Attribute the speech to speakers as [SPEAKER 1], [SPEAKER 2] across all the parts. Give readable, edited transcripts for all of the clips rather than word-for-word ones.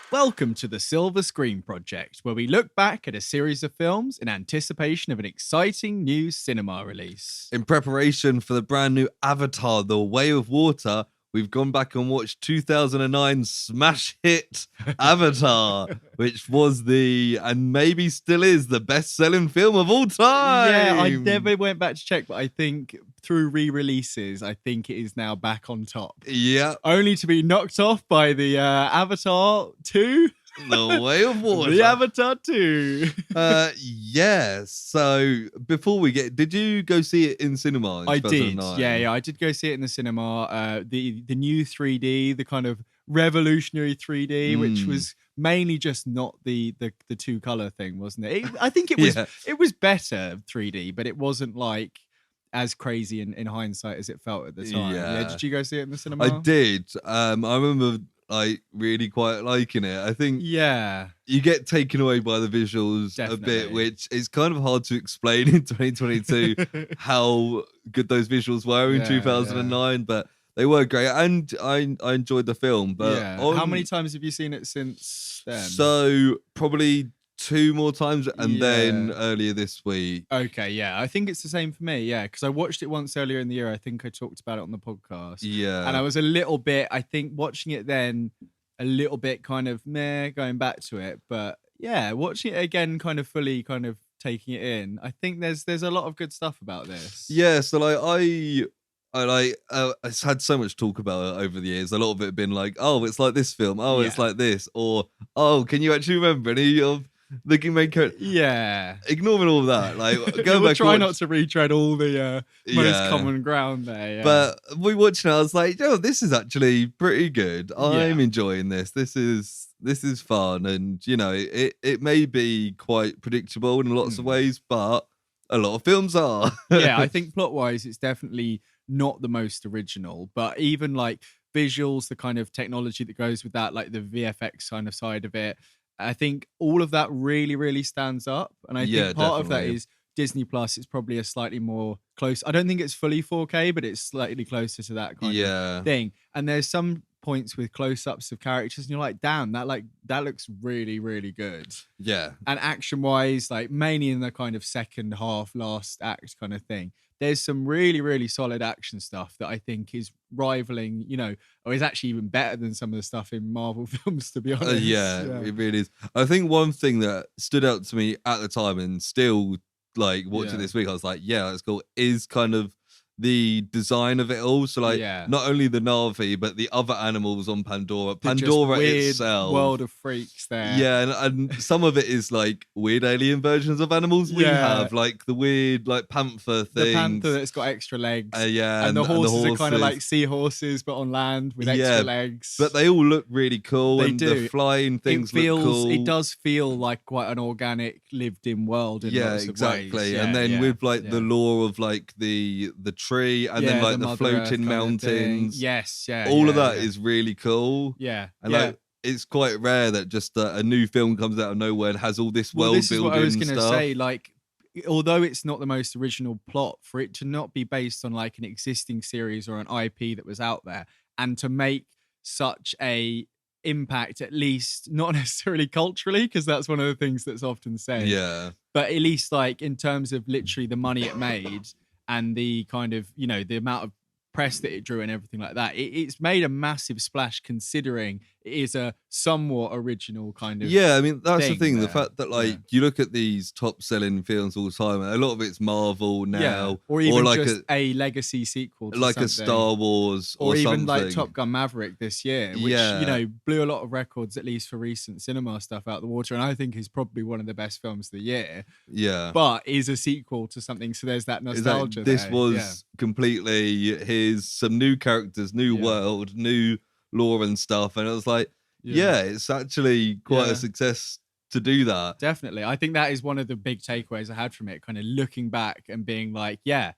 [SPEAKER 1] Welcome to the Silver Screen Project, where we look back at a series of films in anticipation of an exciting new cinema release.
[SPEAKER 2] In preparation for the brand new Avatar, The Way of Water, we've gone back and watched 2009 smash hit Avatar, which was and maybe still is, the best-selling film of all time.
[SPEAKER 1] Yeah, I never went back to check, but I think through re-releases, I think it is now back on top.
[SPEAKER 2] Yeah.
[SPEAKER 1] Only to be knocked off by the Avatar 2.
[SPEAKER 2] The Way of Water.
[SPEAKER 1] The Avatar 2.
[SPEAKER 2] Yeah. So before we did you go see it in cinema?
[SPEAKER 1] I did. Yeah. I did go see it in the cinema. The new 3D, the kind of revolutionary 3D, which was mainly just not the 2-color thing, wasn't it? I think it was it was better 3D, but it wasn't like as crazy in hindsight as it felt at the time. Yeah. Did you go see it in the cinema?
[SPEAKER 2] I did. I remember really quite liking it. I think you get taken away by the visuals a bit, which is kind of hard to explain in 2022 how good those visuals were in 2009, but they were great, and I enjoyed the film. But
[SPEAKER 1] how many times have you seen it since then?
[SPEAKER 2] So probably 2 more times, and then earlier this week.
[SPEAKER 1] Okay, yeah. I think it's the same for me, because I watched it once earlier in the year. I think I talked about it on the podcast.
[SPEAKER 2] Yeah.
[SPEAKER 1] And I was a little bit, I think, watching it then, a little bit kind of meh, going back to it. But yeah, watching it again, kind of fully kind of taking it in, I think there's a lot of good stuff about this.
[SPEAKER 2] Yeah, so it's had so much talk about it over the years. A lot of it had been like, oh, it's like this film. Oh, it's like this. Or, oh, can you actually remember any of the main character?
[SPEAKER 1] Yeah.
[SPEAKER 2] Ignoring all of that. Like,
[SPEAKER 1] we'll try not to retread all the most common ground there. Yeah.
[SPEAKER 2] But we watched it, I was like, this is actually pretty good. I'm enjoying this. This is fun. And, it may be quite predictable in lots of ways, but a lot of films are.
[SPEAKER 1] Yeah, I think plot-wise, it's definitely not the most original, but even like visuals, the kind of technology that goes with that, like the VFX kind of side of it, I think all of that really, really stands up. And I think part of that is Disney Plus. It's probably a slightly more close. I don't think it's fully 4K, but it's slightly closer to that kind of thing. And there's some points with close-ups of characters, and you're like, damn, that looks really, really good.
[SPEAKER 2] Yeah. And
[SPEAKER 1] action-wise, like mainly in the kind of second half, last act kind of thing, there's some really, really solid action stuff that I think is rivaling, or is actually even better than some of the stuff in Marvel films, to be honest.
[SPEAKER 2] It really is. I think one thing that stood out to me at the time, and still like watching this week, I was like, that's cool, is kind of the design of it all. So like not only the Na'vi, but the other animals on Pandora. Pandora itself,
[SPEAKER 1] world of freaks there.
[SPEAKER 2] Yeah, and some of it is like weird alien versions of animals we have, like the weird like panther thing.
[SPEAKER 1] The panther that's got extra legs.
[SPEAKER 2] And
[SPEAKER 1] the horses are kind of like seahorses, but on land with extra legs.
[SPEAKER 2] But they all look really cool.
[SPEAKER 1] They
[SPEAKER 2] and
[SPEAKER 1] do.
[SPEAKER 2] The flying things look cool.
[SPEAKER 1] It does feel like quite an organic, lived-in world in lots of
[SPEAKER 2] exactly.
[SPEAKER 1] ways.
[SPEAKER 2] And then with like the lore of like the tree, and then like the floating mountains. All of that is really cool. And like it's quite rare that just a new film comes out of nowhere and has all this world building. This is what I was going to
[SPEAKER 1] say. Like, although it's not the most original plot, for it to not be based on like an existing series or an IP that was out there, and to make such a impact, at least not necessarily culturally, because that's one of the things that's often said. But at least like in terms of literally the money it made. And the kind of, the amount of press that it drew and everything like that, it's made a massive splash, considering it is a somewhat original kind of
[SPEAKER 2] I mean, that's the thing, the fact that like you look at these top selling films all the time, and a lot of it's Marvel now,
[SPEAKER 1] or even like just a legacy sequel to
[SPEAKER 2] like
[SPEAKER 1] something.
[SPEAKER 2] A Star Wars or
[SPEAKER 1] even
[SPEAKER 2] something.
[SPEAKER 1] like Top Gun Maverick this year, which blew a lot of records, at least for recent cinema stuff, out the water, and I think is probably one of the best films of the year, but is a sequel to something, so there's that nostalgia.
[SPEAKER 2] This was completely some new characters, new world, new lore and stuff, and it was like it's actually quite a success to do that.
[SPEAKER 1] Definitely. I think that is one of the big takeaways I had from it, kind of looking back and being like, there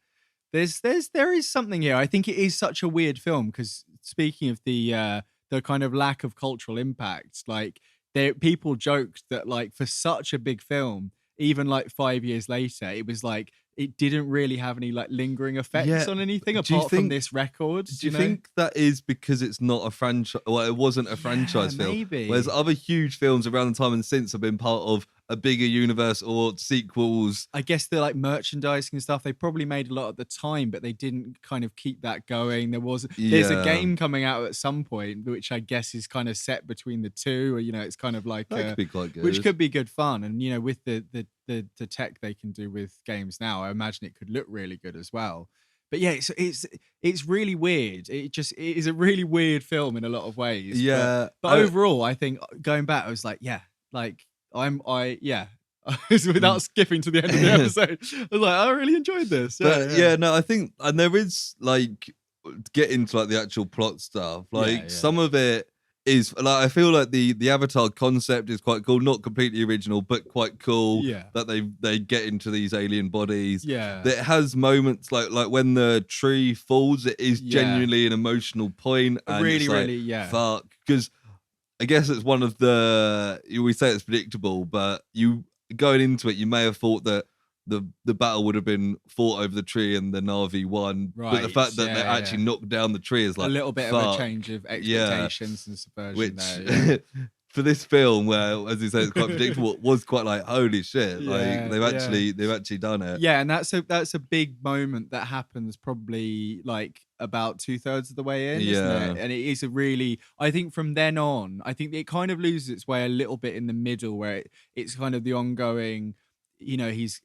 [SPEAKER 1] is something here. I think it is such a weird film, because speaking of the kind of lack of cultural impact, like people joked that like for such a big film, even like 5 years later, it was like it didn't really have any like lingering effects on anything apart from this record.
[SPEAKER 2] Do you think that is because it's not a franchise? Well, it wasn't a franchise film.
[SPEAKER 1] Maybe.
[SPEAKER 2] Whereas other huge films around the time and since have been part of a bigger universe or sequels.
[SPEAKER 1] I guess the like merchandising and stuff, they probably made a lot at the time, but they didn't kind of keep that going. There's a game coming out at some point, which I guess is kind of set between the two, or it's kind of like
[SPEAKER 2] that could be quite good.
[SPEAKER 1] Which could be good fun. And with the tech they can do with games now, I imagine it could look really good as well. But yeah, it's really weird. It is a really weird film in a lot of ways.
[SPEAKER 2] Yeah.
[SPEAKER 1] But overall, I think going back, I was like, without skipping to the end of the episode, I was like, I really enjoyed this.
[SPEAKER 2] No, I think, and there is like, get into like the actual plot stuff. Like some of it is like, I feel like the Avatar concept is quite cool, not completely original, but quite cool.
[SPEAKER 1] Yeah.
[SPEAKER 2] That they get into these alien bodies.
[SPEAKER 1] Yeah.
[SPEAKER 2] That has moments like when the tree falls, it is genuinely an emotional point. And
[SPEAKER 1] really,
[SPEAKER 2] it's like,
[SPEAKER 1] really,
[SPEAKER 2] fuck. Because I guess it's one of the, we say it's predictable, but you going into it, you may have thought that the battle would have been fought over the tree and the Na'vi won.
[SPEAKER 1] Right,
[SPEAKER 2] but the fact that they actually knocked down the tree is like
[SPEAKER 1] a little bit of a change of expectations and subversion.
[SPEAKER 2] Which,
[SPEAKER 1] there,
[SPEAKER 2] for this film, where as you say it's quite predictable, was quite like holy shit. Like they've actually done it.
[SPEAKER 1] Yeah, and that's a big moment that happens probably like about 2/3 of the way in, isn't it? And it is a really, I think from then on, I think it kind of loses its way a little bit in the middle, where it's kind of the ongoing. He's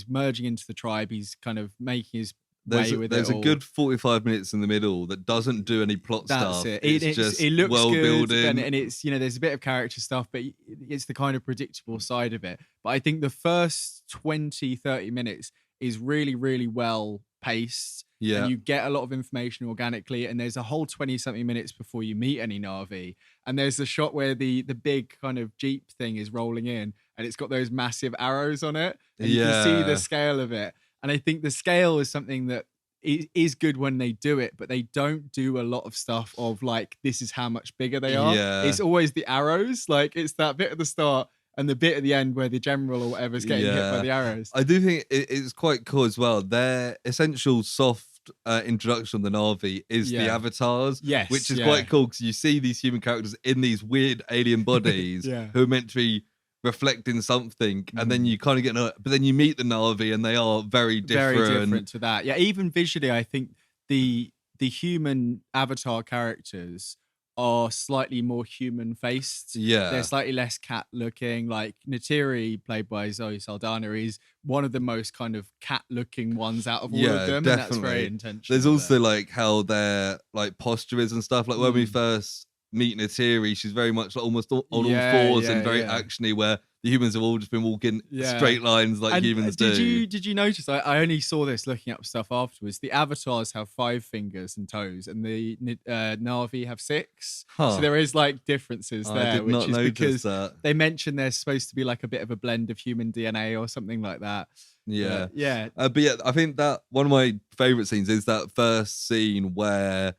[SPEAKER 1] merging into the tribe. He's kind of making his way with it.
[SPEAKER 2] There's a good 45 minutes in the middle that doesn't do any plot stuff. It's just
[SPEAKER 1] it looks
[SPEAKER 2] world
[SPEAKER 1] good,
[SPEAKER 2] building,
[SPEAKER 1] and it's there's a bit of character stuff, but it's the kind of predictable side of it. But I think the first 20-30 minutes is really, really well paced.
[SPEAKER 2] Yeah,
[SPEAKER 1] and you get a lot of information organically, and there's a whole 20-something minutes before you meet any Na'vi. And there's the shot where the big kind of Jeep thing is rolling in, and it's got those massive arrows on it, and you can see the scale of it. And I think the scale is something that is good when they do it, but they don't do a lot of stuff of like, this is how much bigger they are.
[SPEAKER 2] Yeah.
[SPEAKER 1] It's always the arrows. Like, it's that bit at the start and the bit at the end where the general or whatever's getting hit by the arrows.
[SPEAKER 2] I do think it's quite cool as well. Their essential soft introduction of the Na'vi is the avatars, which is quite cool because you see these human characters in these weird alien bodies who are meant to be reflecting something, and then you kind of get but then you meet the Na'vi and they are very different
[SPEAKER 1] to that. Yeah, even visually, I think the human avatar characters are slightly more human faced.
[SPEAKER 2] Yeah,
[SPEAKER 1] they're slightly less cat looking. Like Neytiri, played by Zoe Saldana, is one of the most kind of cat looking ones out of all of them.
[SPEAKER 2] Definitely.
[SPEAKER 1] And that's very intentional.
[SPEAKER 2] There's also like how their like posture is and stuff. Like when we first meet Neytiri, she's very much like almost on all fours and very actiony, where the humans have all just been walking straight lines like humans do.
[SPEAKER 1] Did you notice? I only saw this looking up stuff afterwards. The avatars have 5 fingers and toes, and the Na'vi have 6. So there is like differences there,
[SPEAKER 2] I did
[SPEAKER 1] which
[SPEAKER 2] not
[SPEAKER 1] is because
[SPEAKER 2] that.
[SPEAKER 1] They mentioned there's supposed to be like a bit of a blend of human DNA or something like that.
[SPEAKER 2] Yeah,
[SPEAKER 1] but
[SPEAKER 2] yeah, I think that one of my favorite scenes is that first scene where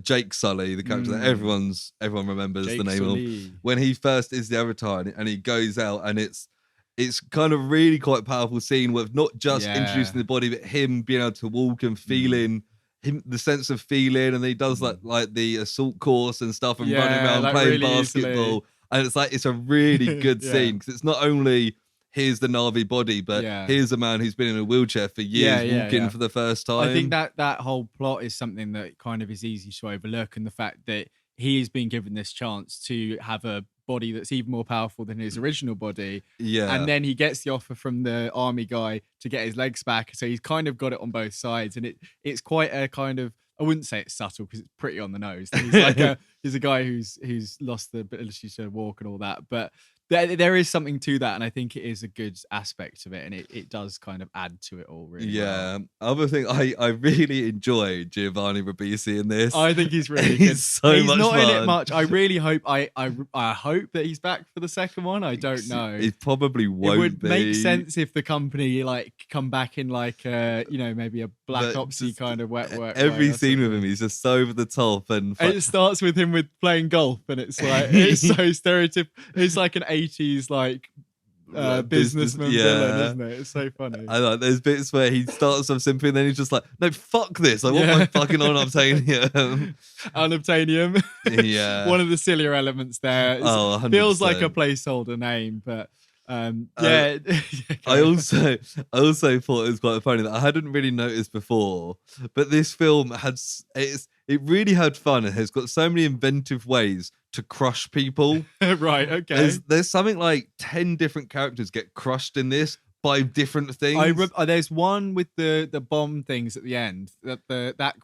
[SPEAKER 2] Jake Sully, the character that everyone remembers Jake the name Sully. Of, when he first is the Avatar and he goes out, and it's kind of really quite powerful scene with not just introducing the body, but him being able to walk and feeling the sense of feeling, and he does like the assault course and stuff and running around like playing really basketball, easily. And it's like it's a really good scene because it's not only here's the Na'vi body, but here's a man who's been in a wheelchair for years walking for the first time.
[SPEAKER 1] I think that whole plot is something that kind of is easy to overlook, and the fact that he has been given this chance to have a body that's even more powerful than his original body. Yeah. And then he gets the offer from the army guy to get his legs back. So he's kind of got it on both sides. And it's quite a kind of, I wouldn't say it's subtle because it's pretty on the nose. He's like he's a guy who's lost the ability to walk and all that. But there is something to that, and I think it is a good aspect of it, and it does kind of add to it all really well. Other
[SPEAKER 2] thing, I really enjoy Giovanni Ribisi in this.
[SPEAKER 1] I think he's really good. He's
[SPEAKER 2] much
[SPEAKER 1] not
[SPEAKER 2] fun.
[SPEAKER 1] in it much. I really hope I hope that he's back for the second one. I don't know.
[SPEAKER 2] It probably won't.
[SPEAKER 1] It would
[SPEAKER 2] be.
[SPEAKER 1] make sense if the company like come back in like maybe a Black Opsy kind of wet work.
[SPEAKER 2] Every scene with him, he's just so over the top, and
[SPEAKER 1] it starts with him with playing golf, and it's like it's so stereotypical. It's like an 80s like businessman villain, isn't it? It's so funny.
[SPEAKER 2] I like there's bits where he starts off simply and then he's just like, no, fuck this. I want my fucking unobtainium.
[SPEAKER 1] Unobtainium.
[SPEAKER 2] Yeah.
[SPEAKER 1] One of the sillier elements there. Feels like a placeholder name, but
[SPEAKER 2] I also thought it was quite funny that I hadn't really noticed before, but this film it really had fun and has got so many inventive ways to crush people.
[SPEAKER 1] Right, okay.
[SPEAKER 2] There's something like 10 different characters get crushed in this by different things.
[SPEAKER 1] There's one with the bomb things at the end that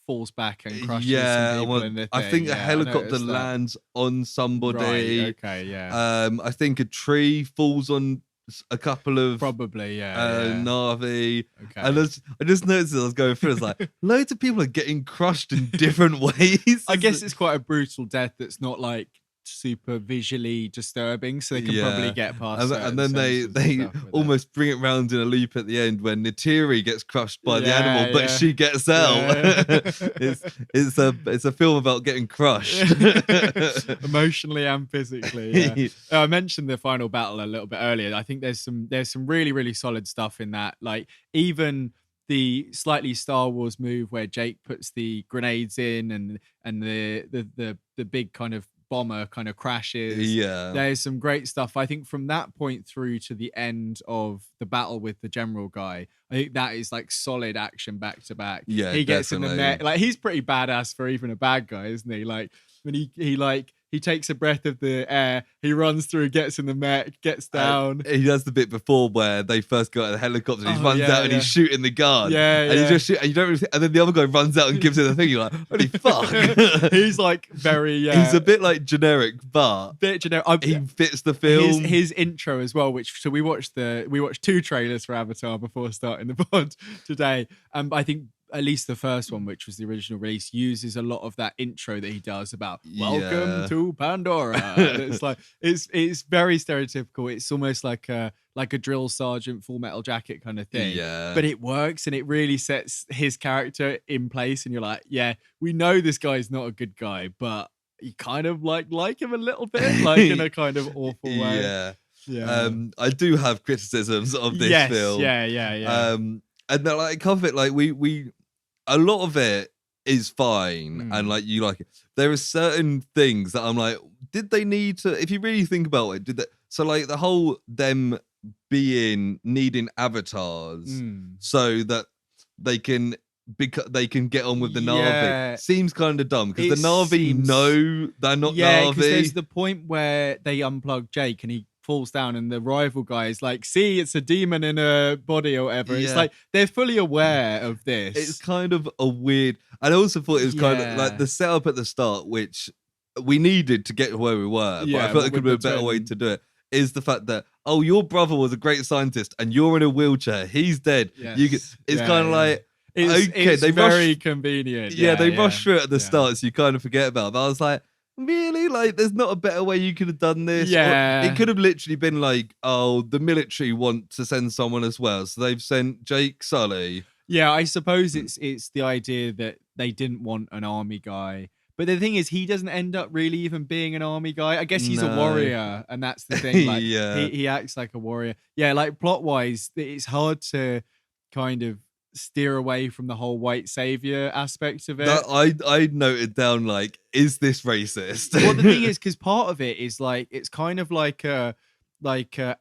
[SPEAKER 1] falls back and crushes some people in the thing.
[SPEAKER 2] I think a helicopter lands on somebody.
[SPEAKER 1] Right, okay, yeah.
[SPEAKER 2] I think a tree falls on a couple of
[SPEAKER 1] probably
[SPEAKER 2] Na'vi.
[SPEAKER 1] Okay.
[SPEAKER 2] And I just noticed as I was going through, it's like loads of people are getting crushed in different ways.
[SPEAKER 1] I guess it's quite a brutal death that's not like super visually disturbing, so they can probably get past
[SPEAKER 2] and then they almost bring it round in a loop at the end when Neytiri gets crushed by the animal, but she gets out. It's a film about getting crushed
[SPEAKER 1] emotionally and physically. I mentioned the final battle a little bit earlier. I think there's some really, really solid stuff in that, like even the slightly Star Wars move where Jake puts the grenades in and the big kind of bomber kind of crashes. There's some great stuff. I think from that point through to the end of the battle with the general guy, I think that is like solid action back to back. He gets in the mech. Like he's pretty badass for even a bad guy, isn't he? Like when he takes a breath of the air, he runs through, gets in the mech, gets down.
[SPEAKER 2] He does the bit before where they first go out of the helicopter. He runs out and he's shooting the guard.
[SPEAKER 1] And
[SPEAKER 2] he just shoot, and you don't really and then the other guy runs out and gives it the thing. You're like, holy fuck.
[SPEAKER 1] He's like very.
[SPEAKER 2] He's a bit like generic, but he fits the film.
[SPEAKER 1] His intro as well. So we watched 2 trailers for Avatar before starting the pod today. I think at least the first one, which was the original release, uses a lot of that intro that he does about welcome to Pandora. And it's like it's very stereotypical. It's almost like a drill sergeant, Full Metal Jacket kind of thing. But it works and it really sets his character in place. And you're like, yeah, we know this guy's not a good guy, but you kind of like him a little bit, like in a kind of awful way.
[SPEAKER 2] I do have criticisms of this film. And they're like, cover it, like we a lot of it is fine and like you like it. There are certain things that I'm like, did they need to, if you really think about it, so like the whole them needing avatars so that they can get on with the Na'vi seems kind of dumb because the Na'vi know they're not Na'vi.
[SPEAKER 1] Because there's the point where they unplug Jake and he falls down and the rival guy is like, see, it's a demon in a body or whatever. It's like they're fully aware of this.
[SPEAKER 2] It's kind of a weird. I also thought it was kind of like the setup at the start, which we needed to get to where we were, but I thought there could be a better way to do it. Is the fact that your brother was a great scientist and you're in a wheelchair, he's dead. It's kind of like
[SPEAKER 1] it's very convenient.
[SPEAKER 2] They rush through it at the start, so you kind of forget about it. But I was like, really? Like, there's not a better way you could have done this? Or it could have literally been like, the military want to send someone as well, so they've sent Jake Sully.
[SPEAKER 1] Yeah, I suppose it's the idea that they didn't want an army guy. But the thing is, he doesn't end up really even being an army guy. I guess he's a warrior, and that's the thing. Like, he acts like a warrior. Yeah, like plot-wise, it's hard to kind of steer away from the whole white savior aspect of it.
[SPEAKER 2] I noted down, like, is this racist?
[SPEAKER 1] Well, the thing is, because part of it is like, it's kind of like a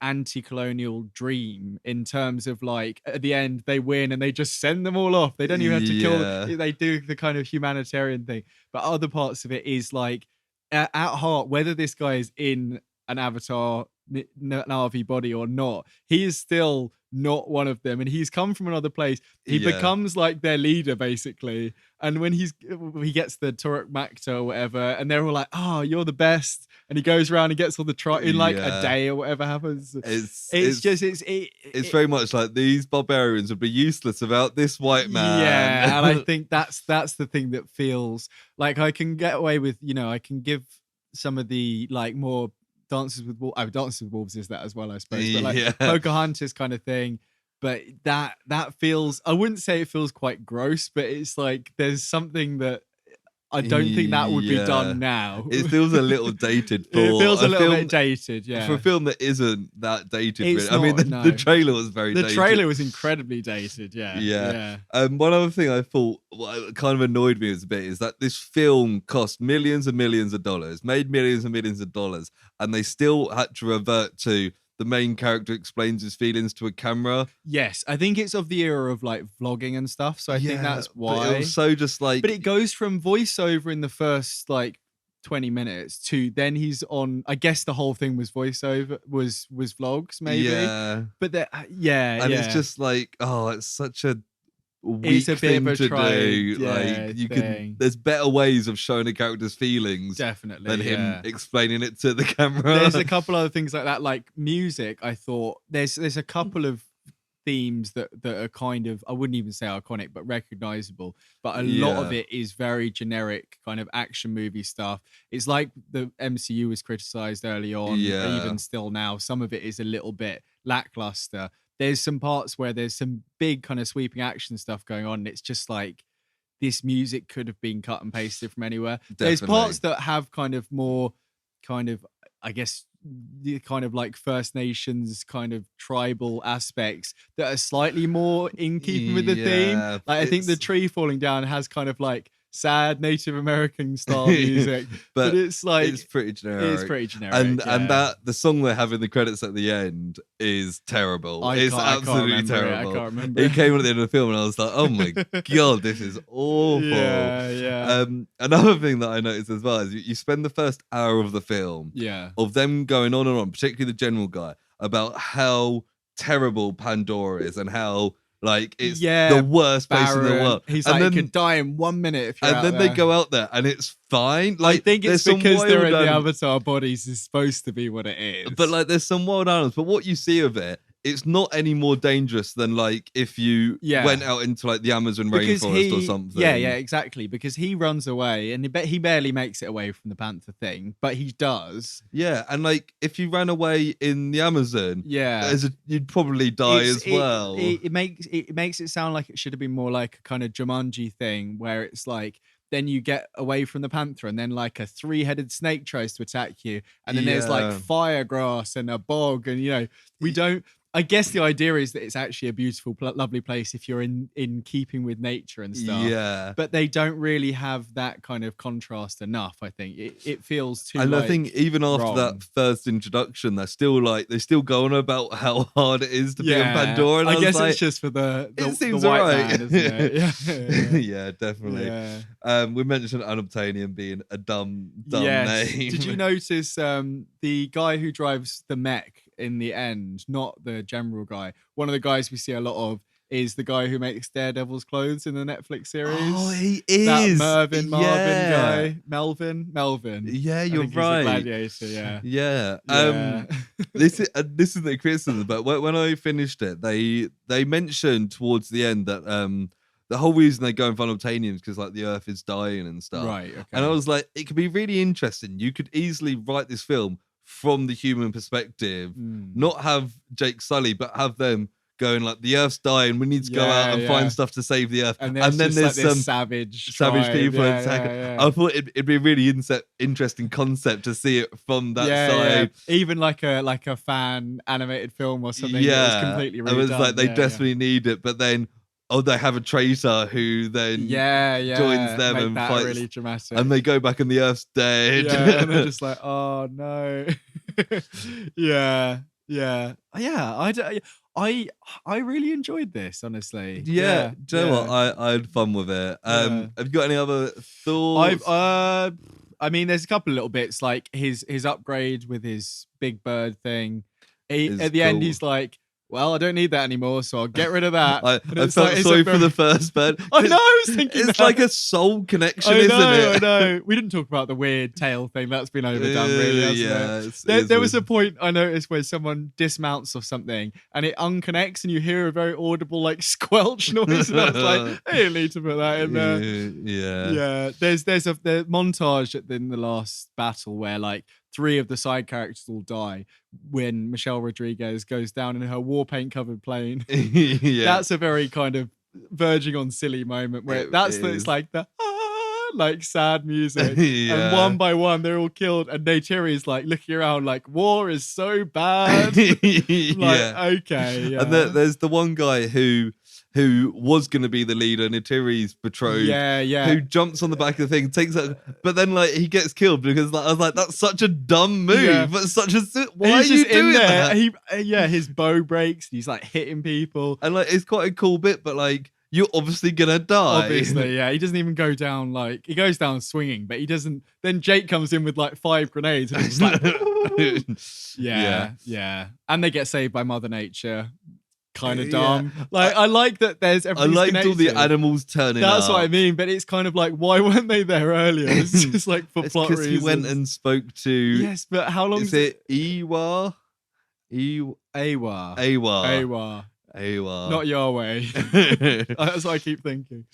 [SPEAKER 1] anti-colonial dream in terms of like at the end they win and they just send them all off. They don't even have to kill them. They do the kind of humanitarian thing. But other parts of it is like at heart, whether this guy is in an Avatar Na'vi body or not, he is still not one of them, and he's come from another place. He becomes like their leader basically, and when he gets the Turok Makta or whatever, and they're all like, oh, you're the best, and he goes around and gets all the in like a day or whatever happens. It's
[SPEAKER 2] very much like these barbarians would be useless without this white man.
[SPEAKER 1] And I think that's the thing that feels like I can get away with, I can give some of the like more Dances with Wolves is that as well, I suppose. But like Pocahontas kind of thing. But that feels, I wouldn't say it feels quite gross, but it's like there's something that I don't think that would be done now.
[SPEAKER 2] It feels a little dated for
[SPEAKER 1] it feels a little bit dated, yeah.
[SPEAKER 2] For a film that isn't that dated.
[SPEAKER 1] It's
[SPEAKER 2] really.
[SPEAKER 1] not,
[SPEAKER 2] I mean, the trailer was very dated.
[SPEAKER 1] The trailer was incredibly dated, yeah.
[SPEAKER 2] One other thing I thought kind of annoyed me a bit is that this film cost millions and millions of dollars, made millions and millions of dollars, and they still had to revert to the main character explains his feelings to a camera.
[SPEAKER 1] Yes, I think it's of the era of like vlogging and stuff, so I think that's why.
[SPEAKER 2] But it was so just like...
[SPEAKER 1] But it goes from voiceover in the first like 20 minutes to then he's on, I guess the whole thing was voiceover, was vlogs maybe.
[SPEAKER 2] Yeah.
[SPEAKER 1] But
[SPEAKER 2] it's just like, oh, it's such a
[SPEAKER 1] it's a bit of a
[SPEAKER 2] to
[SPEAKER 1] do.
[SPEAKER 2] Like you can, there's better ways of showing a character's feelings
[SPEAKER 1] definitely
[SPEAKER 2] than him explaining it to the camera.
[SPEAKER 1] There's a couple other things like that, like music. I thought there's a couple of themes that are kind of, I wouldn't even say iconic, but recognizable. But a lot of it is very generic kind of action movie stuff. It's like the MCU was criticized early on, even still now. Some of it is a little bit lackluster. There's some parts where there's some big kind of sweeping action stuff going on. And it's just like this music could have been cut and pasted from anywhere. Definitely. There's parts that have kind of more kind of, I guess, the kind of like First Nations kind of tribal aspects that are slightly more in keeping with the theme. Like I think the tree falling down has kind of like sad Native American style music, but it's like
[SPEAKER 2] it's pretty generic.
[SPEAKER 1] It's pretty generic,
[SPEAKER 2] and that the song they have in the credits at the end is terrible. It's absolutely terrible.
[SPEAKER 1] I can't remember.
[SPEAKER 2] It came at the end of the film, and I was like, "Oh my god, this is awful." Another thing that I noticed as well is you spend the first hour of the film, of them going on and on, particularly the general guy, about how terrible Pandora is and how. Like, it's the worst place in the world.
[SPEAKER 1] He's like, you could die in 1 minute if you're out there.
[SPEAKER 2] And then they go out there and it's fine. Like,
[SPEAKER 1] I think it's because they're in the Avatar bodies is supposed to be what it is.
[SPEAKER 2] But like, there's some wild animals. But what you see of it, it's not any more dangerous than like if you went out into like the Amazon rainforest or something.
[SPEAKER 1] Yeah, exactly. Because he runs away and he barely makes it away from the panther thing, but he does.
[SPEAKER 2] Yeah, and like if you ran away in the Amazon, you'd probably die as well.
[SPEAKER 1] It makes it sound like it should have been more like a kind of Jumanji thing where it's like then you get away from the panther and then like a 3-headed snake tries to attack you and then there's like fire grass and a bog and we don't. I guess the idea is that it's actually a beautiful, lovely place if you're in keeping with nature and stuff.
[SPEAKER 2] Yeah.
[SPEAKER 1] But they don't really have that kind of contrast enough, I think. It feels too
[SPEAKER 2] And I think even after that first introduction, they still go on about how hard it is to be in Pandora. And
[SPEAKER 1] I guess it's just for the white man, isn't it?
[SPEAKER 2] Yeah, definitely. Yeah. We mentioned Unobtainium being a dumb name.
[SPEAKER 1] Did you notice the guy who drives the mech in the end, not the general guy, one of the guys we see a lot of is the guy who makes Daredevil's clothes in the Netflix series.
[SPEAKER 2] Oh, he is
[SPEAKER 1] that Marvin guy. Melvin.
[SPEAKER 2] Yeah, you're right.
[SPEAKER 1] He's a gladiator.
[SPEAKER 2] Yeah. This is the criticism, but when I finished it, they mentioned towards the end that the whole reason they go in Unobtainium is because like the Earth is dying and stuff.
[SPEAKER 1] Right. Okay.
[SPEAKER 2] And I was like, it could be really interesting. You could easily write this film from the human perspective, not have Jake Sully, but have them going like the Earth's dying. We need to go out and find stuff to save the Earth.
[SPEAKER 1] And then there's like some savage
[SPEAKER 2] people attacking. I thought it'd be a really interesting concept to see it from that side.
[SPEAKER 1] Even like a fan animated film or something. That was completely redone.
[SPEAKER 2] It was like they desperately need it, but then. Oh, they have a traitor who then joins them and fights.
[SPEAKER 1] Really dramatic.
[SPEAKER 2] And they go back and the Earth's dead.
[SPEAKER 1] Yeah, and they're just like, oh no. Yeah. I really enjoyed this, honestly.
[SPEAKER 2] Yeah. Do you know what? I had fun with it. Have you got any other thoughts?
[SPEAKER 1] I mean, there's a couple of little bits like his upgrade with his big bird thing. At the end, he's like, well, I don't need that anymore, so I'll get rid of that.
[SPEAKER 2] I felt sorry for the first bird.
[SPEAKER 1] I know, I was thinking
[SPEAKER 2] it's like a soul connection, isn't it?
[SPEAKER 1] I know. We didn't talk about the weird tail thing. That's been overdone, really, hasn't it? There was a point I noticed where someone dismounts or something, and it unconnects, and you hear a very audible, like, squelch noise, and I was like, I didn't need to put that in there. Yeah. There's the montage in the last battle where, like, 3 of the side characters will die when Michelle Rodriguez goes down in her war paint covered plane. That's a very kind of verging on silly moment where it's like the like sad music.
[SPEAKER 2] Yeah.
[SPEAKER 1] And one by one, they're all killed. And Neytiri's like looking around like, war is so bad. Okay. Yeah.
[SPEAKER 2] And there's the one guy who was going to be the leader, Neytiri's betrothed.
[SPEAKER 1] Yeah.
[SPEAKER 2] Who jumps on the back of the thing, takes it, but then like he gets killed because like, I was like, that's such a dumb move. Yeah. But such a why are you doing that?
[SPEAKER 1] His bow breaks. And he's like hitting people,
[SPEAKER 2] and like it's quite a cool bit, but like you're obviously gonna die.
[SPEAKER 1] Obviously, yeah. He doesn't even go down like he goes down swinging, but he doesn't. Then Jake comes in with like 5 grenades, and it's like, yeah. And they get saved by Mother Nature. Kind of dumb. Like I like that there's everything.
[SPEAKER 2] I liked all the animals turning up.
[SPEAKER 1] That's what I mean, but it's kind of like, why weren't they there earlier? It's just like for plot reasons.
[SPEAKER 2] Because he went and spoke to.
[SPEAKER 1] Yes, but how long
[SPEAKER 2] is it? Ewa.
[SPEAKER 1] Awa. Not Yahweh. That's what I keep thinking.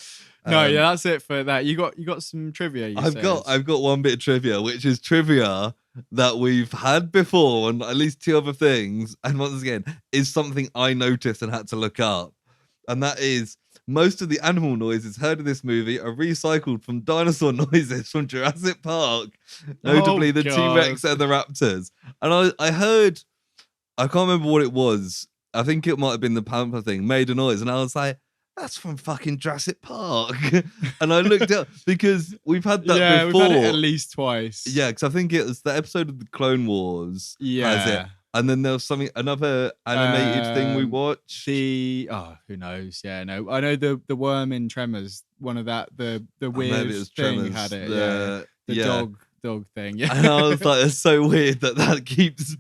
[SPEAKER 1] No, that's it for that. You got some trivia. I've
[SPEAKER 2] got one bit of trivia, which is trivia that we've had before, and at least 2 other things. And once again, is something I noticed and had to look up, and that is most of the animal noises heard in this movie are recycled from dinosaur noises from Jurassic Park, notably the T-Rex and the raptors. And I heard, I can't remember what it was. I think it might have been the panther thing, made a noise, and I was like, that's from fucking Jurassic Park. And I looked up because we've had that before.
[SPEAKER 1] We've had it at least twice.
[SPEAKER 2] Yeah, because I think it was the episode of the Clone Wars.
[SPEAKER 1] Yeah.
[SPEAKER 2] Has it. And then there was another animated thing we watched.
[SPEAKER 1] Who knows? Yeah, no. I know the worm in Tremors, one of that, the weird thing
[SPEAKER 2] Tremors,
[SPEAKER 1] had it. The dog thing. Yeah.
[SPEAKER 2] And I was like, it's so weird that keeps,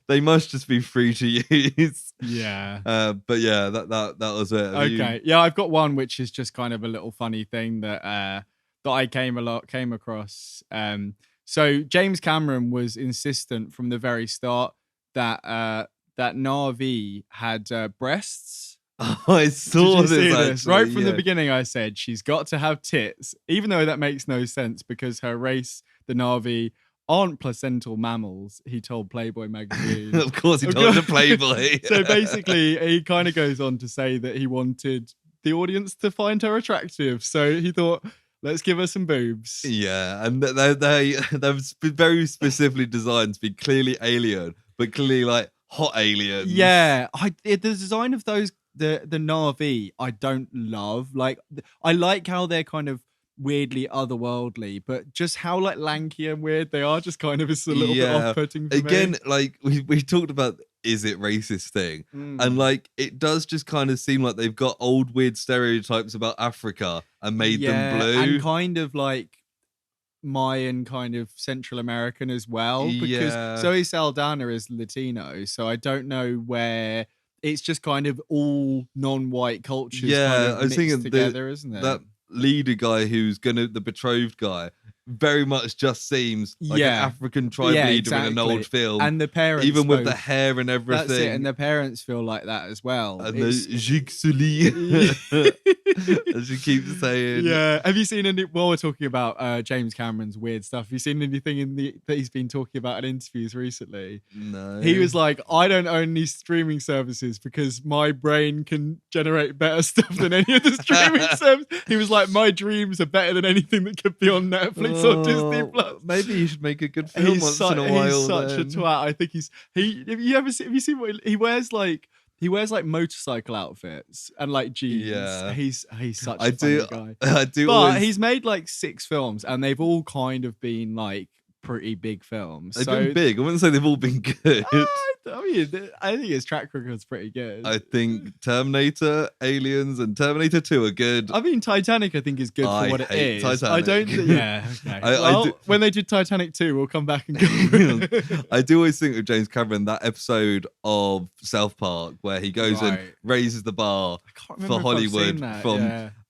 [SPEAKER 2] they must just be free to use.
[SPEAKER 1] Yeah.
[SPEAKER 2] But yeah, that was it.
[SPEAKER 1] Okay. Yeah, I've got one which is just kind of a little funny thing that I came across. So James Cameron was insistent from the very start that Na'vi had breasts.
[SPEAKER 2] Oh, I saw this.
[SPEAKER 1] Right from the beginning, I said she's got to have tits, even though that makes no sense because her race, the Na'vi, aren't placental mammals. He told Playboy magazine.
[SPEAKER 2] Of course, he told the Playboy.
[SPEAKER 1] So basically, he kind of goes on to say that he wanted the audience to find her attractive. So he thought, let's give her some boobs.
[SPEAKER 2] Yeah, and they're very specifically designed to be clearly alien, but clearly like hot aliens.
[SPEAKER 1] Yeah, the design of those the Na'vi I don't love. Like I like how they're kind of weirdly otherworldly, but just how like lanky and weird they are just kind of is a little bit off-putting for
[SPEAKER 2] Again,
[SPEAKER 1] me.
[SPEAKER 2] like we talked about is it racist thing, and like it does just kind of seem like they've got old weird stereotypes about Africa and made them blue
[SPEAKER 1] and kind of like Mayan, kind of Central American as well, because Zoe Saldana is Latino, so I don't know where it's just kind of all non-white cultures kind of mixed together, isn't it?
[SPEAKER 2] That leader guy who's the betrothed guy very much just seems like an African tribe leader in an old film,
[SPEAKER 1] and the parents
[SPEAKER 2] even with the hair and everything.
[SPEAKER 1] That's it, and the parents feel like that as well.
[SPEAKER 2] And the Jigsaw, as you keep saying.
[SPEAKER 1] Yeah, have you seen any? While we're talking about James Cameron's weird stuff, have you seen anything that he's been talking about in interviews recently?
[SPEAKER 2] No.
[SPEAKER 1] He was like, I don't own these streaming services because my brain can generate better stuff than any of the streaming services. He was like, my dreams are better than anything that could be on Netflix or Disney Plus.
[SPEAKER 2] Maybe you should make a good film once in a while.
[SPEAKER 1] He's such a twat. I think have you seen what he wears? Like he wears like motorcycle outfits and like jeans.
[SPEAKER 2] Yeah.
[SPEAKER 1] He's such a funny guy.
[SPEAKER 2] I do.
[SPEAKER 1] But he's made like 6 films and they've all kind of been like pretty big films.
[SPEAKER 2] They've been big. I wouldn't say they've all been good.
[SPEAKER 1] I mean, I think his track record's pretty good.
[SPEAKER 2] I think Terminator, Aliens, and Terminator 2 are good.
[SPEAKER 1] I mean, Titanic, I think, is good for what it is.
[SPEAKER 2] Titanic.
[SPEAKER 1] I don't. Okay. When they did Titanic 2, we'll come back and go.
[SPEAKER 2] I do always think of James Cameron, that episode of South Park where he goes and raises the bar for Hollywood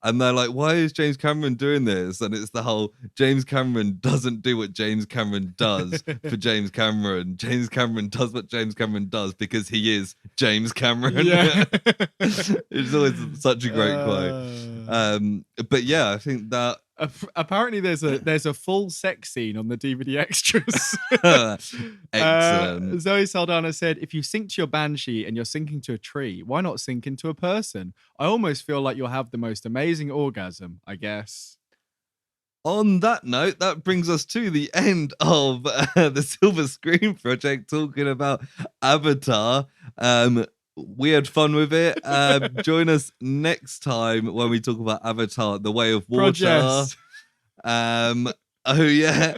[SPEAKER 2] and they're like, why is James Cameron doing this? And it's the whole James Cameron doesn't do what James Cameron does for James Cameron. James Cameron does what James Cameron does because he is James Cameron. Yeah. It's always such a great quote. But yeah, I think that
[SPEAKER 1] apparently there's a full sex scene on the DVD extras.
[SPEAKER 2] Excellent.
[SPEAKER 1] Zoe Saldana said, if you sink to your banshee and you're sinking to a tree, why not sink into a person? I almost feel like you'll have the most amazing orgasm, I guess.
[SPEAKER 2] On that note, that brings us to the end of the Silver Screen Project, talking about Avatar. We had fun with it. Join us next time when we talk about Avatar: The Way of Water. Oh yeah,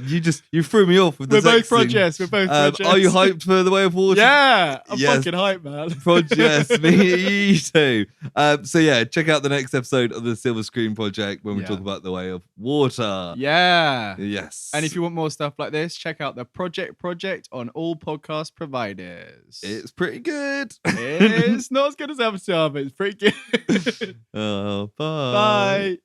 [SPEAKER 2] you threw me off with the
[SPEAKER 1] We're both Projects. We're both Projects.
[SPEAKER 2] Are you hyped for The Way of Water?
[SPEAKER 1] Yeah, I'm fucking hyped, man.
[SPEAKER 2] Projects, me too. So yeah, check out the next episode of the Silver Screen Project when we talk about The Way of Water.
[SPEAKER 1] Yeah.
[SPEAKER 2] Yes.
[SPEAKER 1] And if you want more stuff like this, check out the Project on all podcast providers.
[SPEAKER 2] It's pretty good.
[SPEAKER 1] It's not as good as Avatar, but it's pretty good.
[SPEAKER 2] Oh, bye.
[SPEAKER 1] Bye.